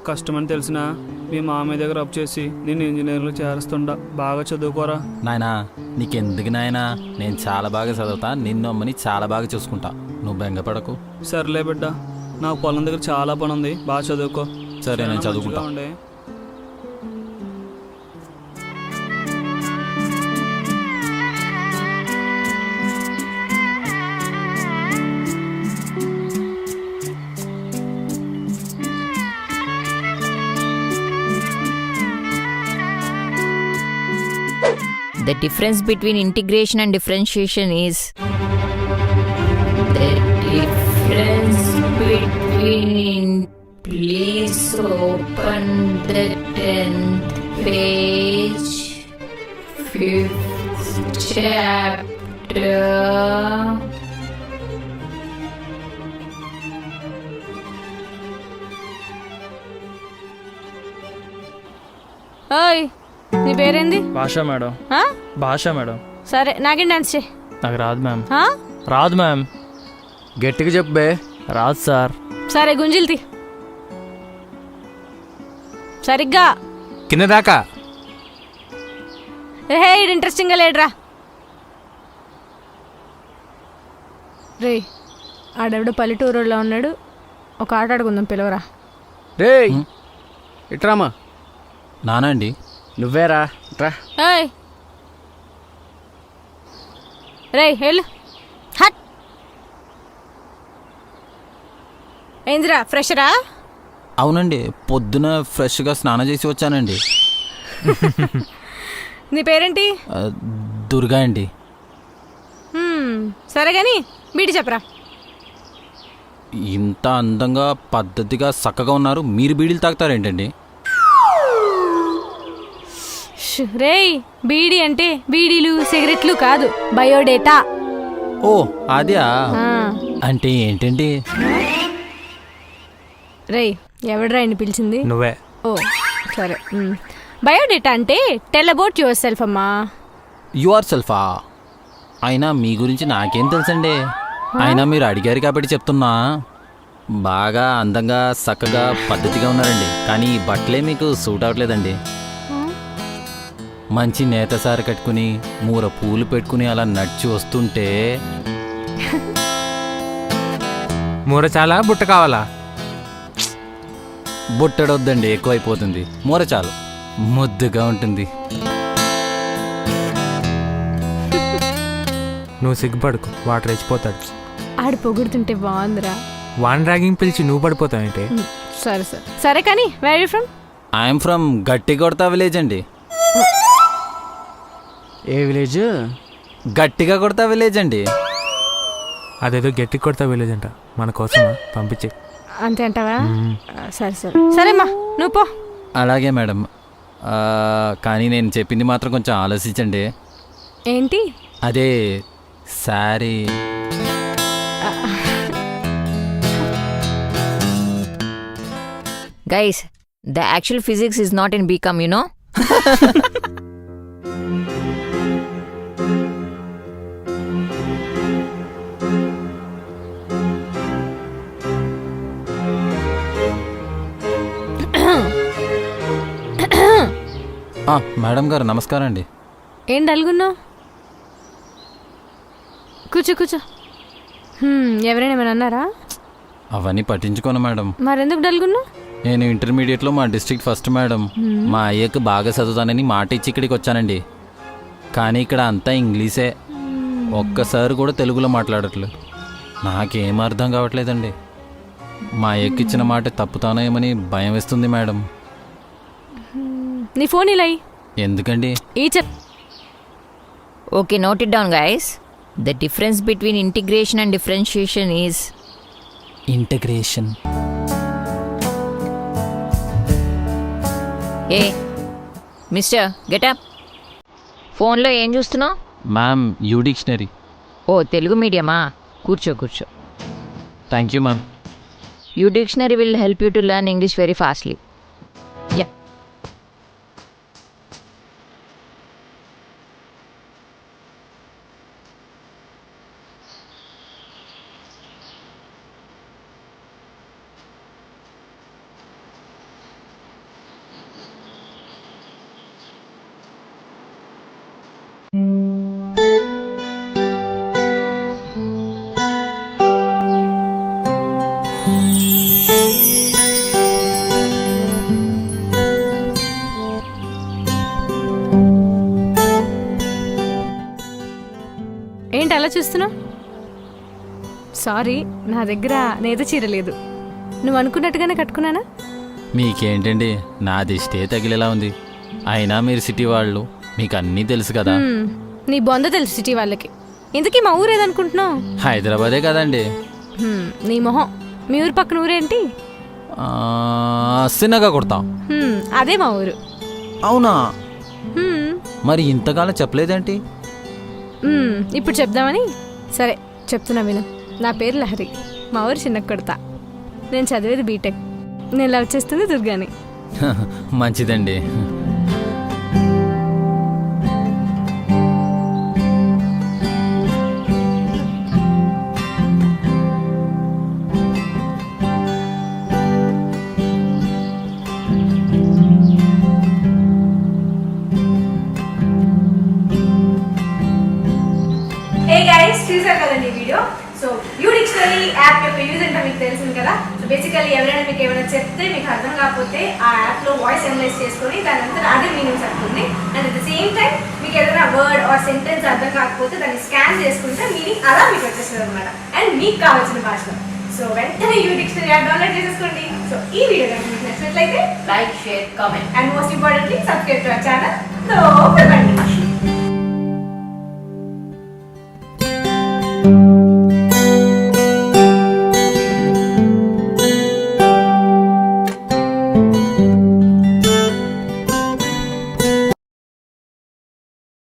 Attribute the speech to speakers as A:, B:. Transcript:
A: కష్టమని తెలిసినా మీ మామయ్య దగ్గర అప్ చేసి నేను ఇంజనీర్లు చేరుస్తుండా. బాగా చదువుకోరా
B: నాయనా. నీకెందుకు నాయనా, నేను చాలా బాగా చదువుతా, నిన్ను అమ్మని చాలా బాగా చూసుకుంటా, నువ్వు బెంగపడకు.
A: సర్లే బిడ్డ, నాకు పొలం దగ్గర చాలా పని ఉంది. బాగా చదువుకో.
B: సరే, నేను చదువుకుంటా.
A: ఉండే
C: The difference between integration and differentiation is the difference between. Please open the 10th page, 5th chapter.
D: ఓయ్, నీ పేరేంది?
A: భాష మేడం.
D: ఆ?
A: భాష మేడం.
D: సరే, నాకేం డాన్స్ చే.
A: నాకు రాదు మ్యామ్.
D: ఆ?
A: రాదు మ్యామ్.
E: గట్టిగా చెప్పు బే.
A: రాదు సార్.
D: సరే, గుంజిల్తి సరిగ్గా.
E: కింద దాకా.
D: రే, ఇది ఇంట్రెస్టింగ్గా లేడురా. రే, ఆడెవడో పల్లెటూరులో ఉన్నాడు, ఒక ఆట ఆడుకుందాం, పిలవరా.
E: రే ఇట్రామా.
B: నానా అండి.
E: నువ్వేరా ఇట్రా.
D: ఏయ్ రే, వెళ్ళు. హట్. ఏందిరా, ఫ్రెషరా?
B: అవునండి, పొద్దున ఫ్రెష్గా స్నానం చేసి వచ్చానండి.
D: నీ పేరేంటి?
B: దుర్గా అండి.
D: సరే కానీ బీటి చెప్పరా.
B: ఇంత అందంగా పద్ధతిగా చక్కగా ఉన్నారు, మీరు బీడీలు తాగుతారేంటండి?
D: రేయ్, బీడీ అంటే బీడీలు సిగరెట్లు కాదు, బయోడేటా.
B: ఓ అదా, అంటే ఏంటండి?
D: రేయ్, ఎవడ్రా ఇన్ని పిలిచింది?
E: నువ్వే.
D: ఓ సరే. బయోడేటా అంటే టెల్ అబౌట్ యువర్ సెల్ఫ్ అమ్మా.
B: యువర్ సెల్ఫా? అయినా మీ గురించి నాకేం తెలుసండి. అయినా మీరు అడిగారు కాబట్టి చెప్తున్నా. బాగా అందంగా చక్కగా పద్ధతిగా ఉన్నారండి, కానీ ఈ బట్టలే మీకు సూట్ అవ్వట్లేదండి. మంచి నేత సార కట్టుకుని మూర పూలు పెట్టుకుని అలా నడిచి వస్తుంటే.
E: మూర చాలా, బుట్ట కావాలా?
B: బుట్టడొద్దండి, ఎక్కువైపోతుంది. మూర చాలు, ముద్దుగా ఉంటుంది.
E: నువ్వు సిగ్గుపడుకు, వాడు రెచ్చిపోతాడు.
D: ఆడు పొగుడుతుంటే బాగుందిరా.
E: వాన్ ర్యాగింగ్ పిలిచి నువ్వు పడిపోతావంటే.
D: సరే సరే సరే కానీ where you from?
B: I'm from గట్టి కొడతా విలేజ్ అండి.
E: ఏ విలేజ్?
B: గట్టిగా కొడతా విలేజ్ అండి.
E: అదేదో గట్టి కొడతా విలేజ్ అంట, మన కోసమా? పంపించే.
D: అంతే అంటావా? సరే సరే సరేమ్మా, నువ్వు పో.
B: అలాగే మేడం. కానీ నేను చెప్పింది మాత్రం కొంచెం ఆలోచించండి.
D: ఏంటి?
B: అదే sorry.
C: Guys, the actual physics is not in BCom, you know?
B: Madam గారు నమస్కారం అండి.
D: ఏం డల్గున్నావు? కూర్చో కూర్చో. ఎవరైనా ఏమైనా అన్నారా?
B: అవన్నీ పట్టించుకోను మేడం.
D: మరెందుకు డల్గున్నావు?
B: నేను ఇంటర్మీడియట్లో మా డిస్ట్రిక్ట్ ఫస్ట్ మేడం. మా అయ్యకు బాగా చదువుతానని మాట ఇచ్చి ఇక్కడికి వచ్చానండి. కానీ ఇక్కడ అంతా ఇంగ్లీషే, ఒక్కసారి కూడా తెలుగులో మాట్లాడట్లేదు. నాకేం అర్థం కావట్లేదండి. మా అయ్యకి ఇచ్చిన మాట తప్పుతానేమని భయం వేస్తుంది మేడం.
D: నీ ఫోన్ ఇలా
B: ఎందుకండి?
C: Okay, note it down, guys. The difference between integration and differentiation is
B: integration.
C: Hey mister get. ఫోన్లో ఏం చూస్తున్నావు?
B: Ma'am, you dictionary.
C: ఓ, తెలుగు మీడియమా? కూర్చో కూర్చో.
B: Thank you ma'am.
C: You dictionary will help you to learn English very fastly. Yeah.
D: ఏంటి అలా చూస్తున్నావు? సారీ, నా దగ్గర నేత చీర లేదు. నువ్వు అనుకున్నట్టుగానే కట్టుకున్నానా?
B: మీకేంటండి నా దిష్టే తగిలేలా ఉంది. అయినా మీరు సిటీ వాళ్ళు, మీకు అన్నీ తెలుసు కదా.
D: నీ బొంద తెలుసు సిటీ వాళ్ళకి. ఇంతకీ మా ఊరు ఏదనుకుంటున్నావు?
B: హైదరాబాదే కదండి.
D: నీ మొహం. మీ ఊరు పక్కన ఊరేంటి?
B: సిన్నగా కొడతాం.
D: అదే మా ఊరు.
B: అవునా?
D: హ్మ్.
B: మరి ఇంతకాలం చెప్పలేదేంటి?
D: ఇప్పుడు చెప్దామని. సరే చెప్తున్నా విను. నా పేరు లహరి. మా ఊరు చిన్న కొడతా. నేను చదివేది బీటెక్. నేను లవ్ చేస్తుంది దుర్గాని.
B: మంచిదండి.
D: హే గైస్, చూసారు కదండి ఈ video. So you dictionary app యొక్క యూజ్ అంటే మీకు తెలిసింది కదా. సో బేసికల్లీ ఎవరైనా మీకు ఏమైనా చెప్తే మీకు అర్థం కాకపోతే ఆ యాప్లో వాయిస్ అనలైజ్ చేసుకొని దాని అంతా అదే మీనింగ్స్ చెప్తుంది. And at the same time మీకు ఏదైనా వర్డ్ ఆర్ సెంటెన్స్ అర్థం కాకపోతే దాన్ని స్కాన్ చేసుకుంటే మీనింగ్ అలా మీకు వచ్చేస్తుంది అనమాట. అండ్ మీకు కావాల్సిన భాషలో. సో వెంటనే యూ డిక్షనరీ యాప్ డౌన్లోడ్ చేసేసుకోండి. సో ఈ వీడియో కనుక మీకు నచ్చినట్లయితే
C: like, share, comment.
D: And most importantly subscribe to our channel. So